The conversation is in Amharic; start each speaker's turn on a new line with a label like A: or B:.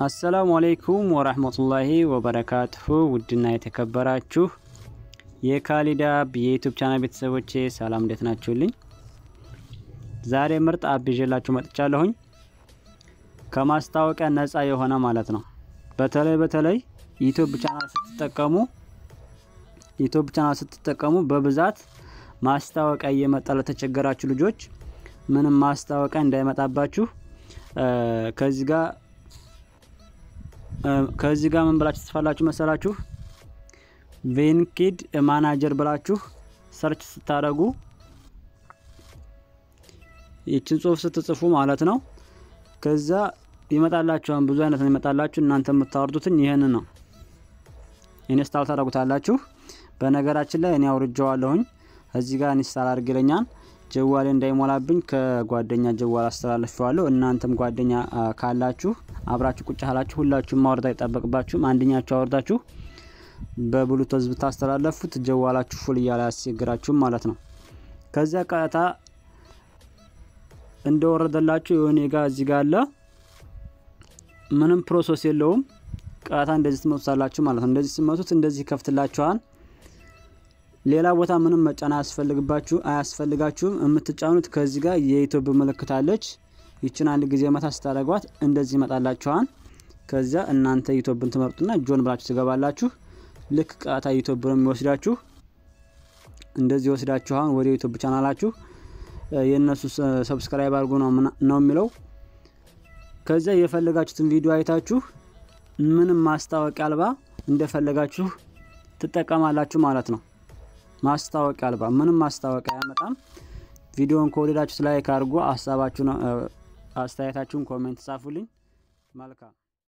A: አሰላሙ አለይኩም ወራህመቱላሂ ወበረካቱሁ ውድና የተከበራችሁ የካሊድ የዩቲዩብ ቻናል ቤተሰቦችየ ሰላም እንዴት ናችሁልኝ? ዛሬ ምርጥ አፕ ይዤላችሁ መጥቻለሁኝ። ከማስታወቃ ነፃ የሆነ ማለት ነው። በተለይ ዩቲዩብ ቻናል ስትጠቀሙ በብዛት ማስታወቃ እየመጣ ለተቸገራቹህ ልጆች ምንም ማስታወቃ እንዳይመጣባችሁ ከዚህ ጋር ምን ብላችሁ ትጽፋላችሁ መሰላችሁ? ቬንኪድ ማናጀር ብላችሁ ሰርች ስታደርጉ ይችን ጽሁፍ ስትጽፉ ማለት ነው። ከዛ ይመጣላችሁ ብዙ አይነት ነው ይመጣላችሁ። እናንተ የምታወርዱትን ይሄን ነው ኢንስታል ታደርጉታላችሁ። በነገራችን ላይ እኔ አውርጄዋለሁኝ። እዚህ ጋር ኢንስታል አድርግልኛል። ጀዋሌ እንዳይሞላብኝ ከጓደኛ ጀዋል አስተላልፈዋለሁ። እናንተም ጓደኛ ካላችሁ አብራችሁ ቁጭ አላችሁ ሁላችሁም ማውረድ አይጠበቅባችሁም። አንደኛችሁ አወርዳችሁ በብሉቱዝ ብታስተላልፉት ጀዋላችሁ ፉል ያለ ያስቸግራችሁ ማለት ነው። ከዛ ቀጥታ እንደወረደላችሁ የሆነ ጋር እዚህ ጋር አለ። ምንም ፕሮሰስ የለውም። ቀጥታ እንደዚህ ትመጡታላችሁ ማለት ነው። እንደዚህ ሲመጡት እንደዚህ ከፍትላችኋል። ሌላ ቦታ ምንም መጫና አያስፈልጋችሁም። የምትጫኑት ከዚህ ጋር የዩቲዩብ ምልክት አለች። ይችን አንድ ጊዜ መታ ስታደርጓት እንደዚህ ይመጣላችኋል። ከዛ እናንተ ዩቲዩብን ትመርጡና ጆን ብላችሁ ትገባላችሁ። ልክ ቀጥታ ዩቲዩብን የሚወስዳችሁ እንደዚህ ወስዳችኋል ወደ ዩቲዩብ ቻናላችሁ። የነሱ ሰብስክራይብ አድርጉ ነው የሚለው። ከዛ የፈለጋችሁትን ቪዲዮ አይታችሁ ምንም ማስታወቂያ አልባ እንደፈለጋችሁ ትጠቀማላችሁ ማለት ነው። ማስታወቂያ አልባ ምንም ማስታወቂያ ያመጣም። ቪዲዮን ከወደዳችሁ ላይክ አድርጉ። አስተያየታችሁን ኮሜንት ጻፉልኝ። መልካም